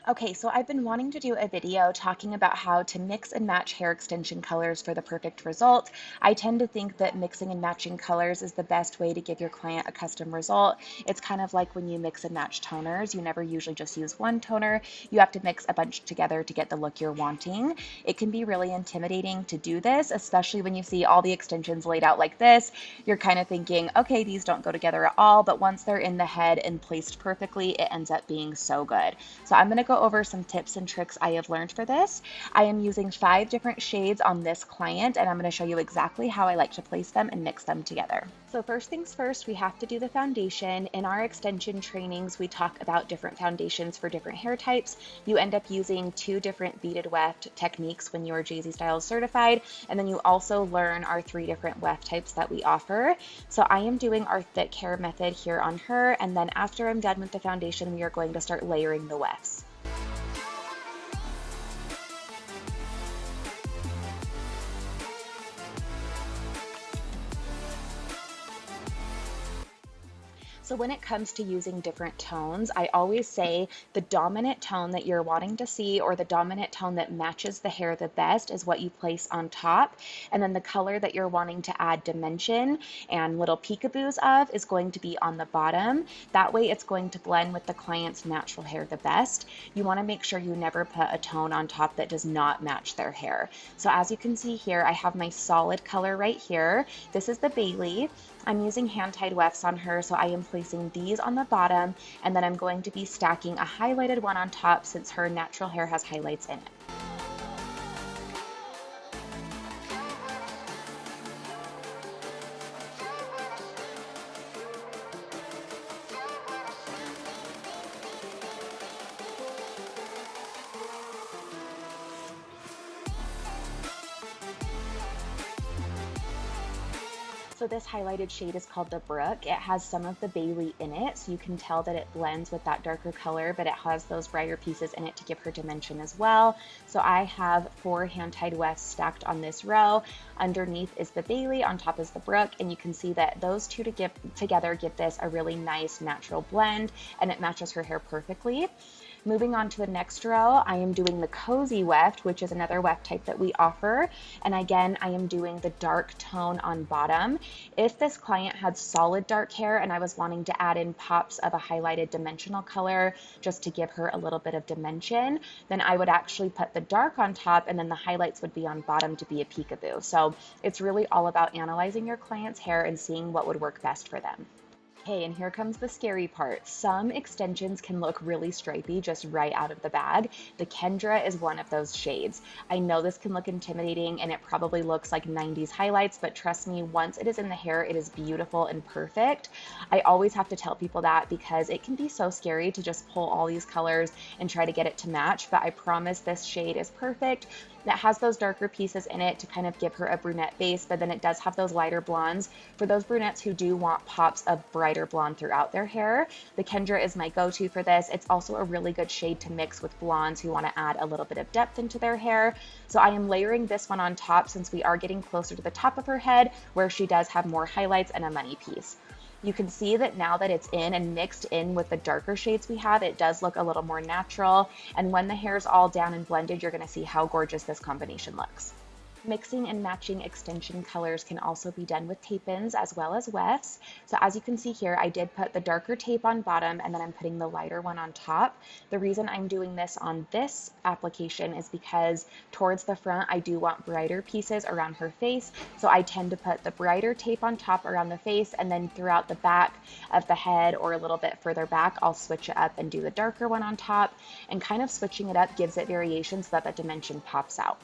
Okay, so I've been wanting to do a video talking about how to mix and match hair extension colors for the perfect result. I tend to think that mixing and matching colors is the best way to give your client a custom result. It's kind of like when you mix and match toners. You never usually just use one toner. You have to mix a bunch together to get the look you're wanting. It can be really intimidating to do this, especially when you see all the extensions laid out like this. You're kind of thinking, okay, these don't go together at all, but once they're in the head and placed perfectly, it ends up being so good. So I'm going to go over some tips and tricks I have learned for this. I am using 5 different shades on this client, and I'm going to show you exactly how I like to place them and mix them together. So first things first, we have to do the foundation. In our extension trainings, we talk about different foundations for different hair types. You end up using 2 different beaded weft techniques when you are Jessi Styles certified, and then you also learn our 3 different weft types that we offer. So I am doing our thick hair method here on her, and then after I'm done with the foundation, we are going to start layering the wefts. So when it comes to using different tones, I always say the dominant tone that you're wanting to see, or the dominant tone that matches the hair the best, is what you place on top. And then the color that you're wanting to add dimension and little peekaboos of is going to be on the bottom. That way it's going to blend with the client's natural hair the best. You want to make sure you never put a tone on top that does not match their hair. So as you can see here, I have my solid color right here. This is the Bailey. I'm using hand-tied wefts on her, so I am placing these on the bottom, and then I'm going to be stacking a highlighted one on top since her natural hair has highlights in it. So this highlighted shade is called the Brook. It has some of the Bailey in it, so you can tell that it blends with that darker color, but it has those brighter pieces in it to give her dimension as well. So I have 4 hand-tied wefts stacked on this row. Underneath is the Bailey, on top is the Brook, and you can see that those two together give this a really nice natural blend, and it matches her hair perfectly. Moving on to the next row, I am doing the Cozy Weft, which is another weft type that we offer. And again, I am doing the dark tone on bottom. If this client had solid dark hair and I was wanting to add in pops of a highlighted dimensional color just to give her a little bit of dimension, then I would actually put the dark on top and then the highlights would be on bottom to be a peekaboo. So it's really all about analyzing your client's hair and seeing what would work best for them. Okay, and here comes the scary part. Some extensions can look really stripy just right out of the bag. The Kendra is one of those shades. I know this can look intimidating and it probably looks like 90s highlights, but trust me, once it is in the hair, it is beautiful and perfect. I always have to tell people that because it can be so scary to just pull all these colors and try to get it to match, but I promise this shade is perfect. It has those darker pieces in it to kind of give her a brunette base, but then it does have those lighter blondes. For those brunettes who do want pops of brighter blonde throughout their hair, the Kendra is my go-to for this. It's also a really good shade to mix with blondes who want to add a little bit of depth into their hair. So I am layering this one on top since we are getting closer to the top of her head where she does have more highlights and a money piece. You can see that now that it's in and mixed in with the darker shades we have, it does look a little more natural. And when the hair is all down and blended, you're going to see how gorgeous this combination looks. Mixing and matching extension colors can also be done with tape-ins as well as wefts. So as you can see here, I did put the darker tape on bottom and then I'm putting the lighter one on top. The reason I'm doing this on this application is because towards the front, I do want brighter pieces around her face. So I tend to put the brighter tape on top around the face, and then throughout the back of the head or a little bit further back, I'll switch it up and do the darker one on top, and kind of switching it up gives it variation so that the dimension pops out.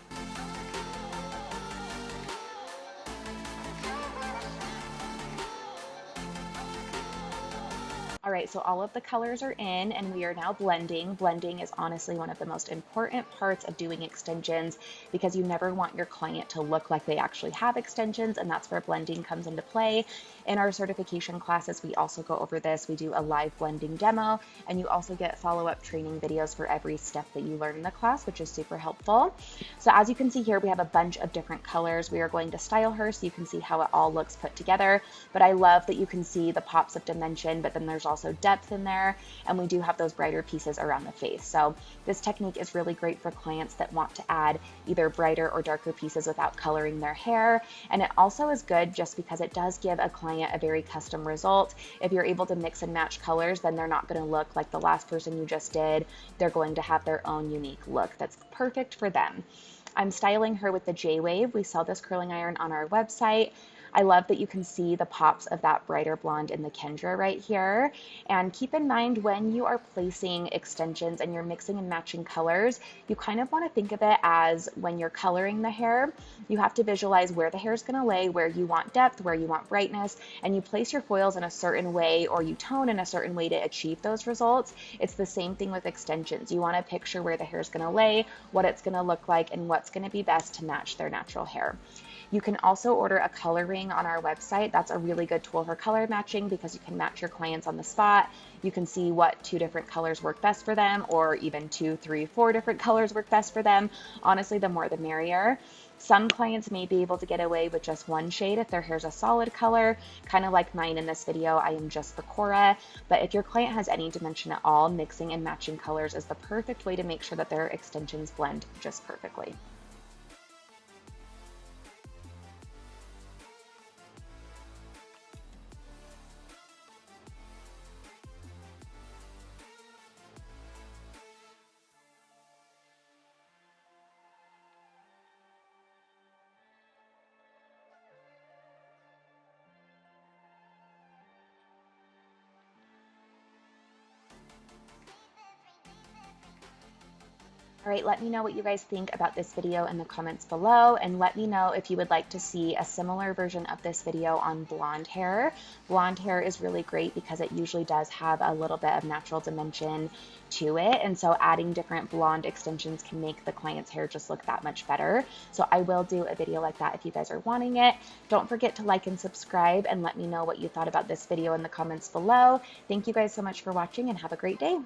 All right, so all of the colors are in and we are now blending. Blending is honestly one of the most important parts of doing extensions because you never want your client to look like they actually have extensions, and that's where blending comes into play. In our certification classes, we also go over this. We do a live blending demo, and you also get follow-up training videos for every step that you learn in the class, which is super helpful. So as you can see here, we have a bunch of different colors. We are going to style her so you can see how it all looks put together, but I love that you can see the pops of dimension, but then there's also also depth in there, and we do have those brighter pieces around the face. So this technique is really great for clients that want to add either brighter or darker pieces without coloring their hair. And it also is good just because it does give a client a very custom result. If you're able to mix and match colors, then they're not going to look like the last person you just did. They're going to have their own unique look that's perfect for them. I'm styling her with the J-Wave. We sell this curling iron on our website. I love that you can see the pops of that brighter blonde in the Kendra right here. And keep in mind when you are placing extensions and you're mixing and matching colors, you kind of want to think of it as when you're coloring the hair, you have to visualize where the hair is going to lay, where you want depth, where you want brightness, and you place your foils in a certain way or you tone in a certain way to achieve those results. It's the same thing with extensions. You want to picture where the hair is going to lay, what it's going to look like, and what's going to be best to match their natural hair. You can also order a color ring on our website. That's a really good tool for color matching because you can match your clients on the spot. You can see what 2 different colors work best for them, or even 2, 3, 4 different colors work best for them. Honestly, the more the merrier. Some clients may be able to get away with just 1 shade if their hair's a solid color, kind of like mine in this video. I am just the Cora, but if your client has any dimension at all, mixing and matching colors is the perfect way to make sure that their extensions blend just perfectly. All right, let me know what you guys think about this video in the comments below, and let me know if you would like to see a similar version of this video on blonde hair. Blonde hair is really great because it usually does have a little bit of natural dimension to it, and so adding different blonde extensions can make the client's hair just look that much better. So I will do a video like that if you guys are wanting it. Don't forget to like and subscribe, and let me know what you thought about this video in the comments below. Thank you guys so much for watching, and have a great day.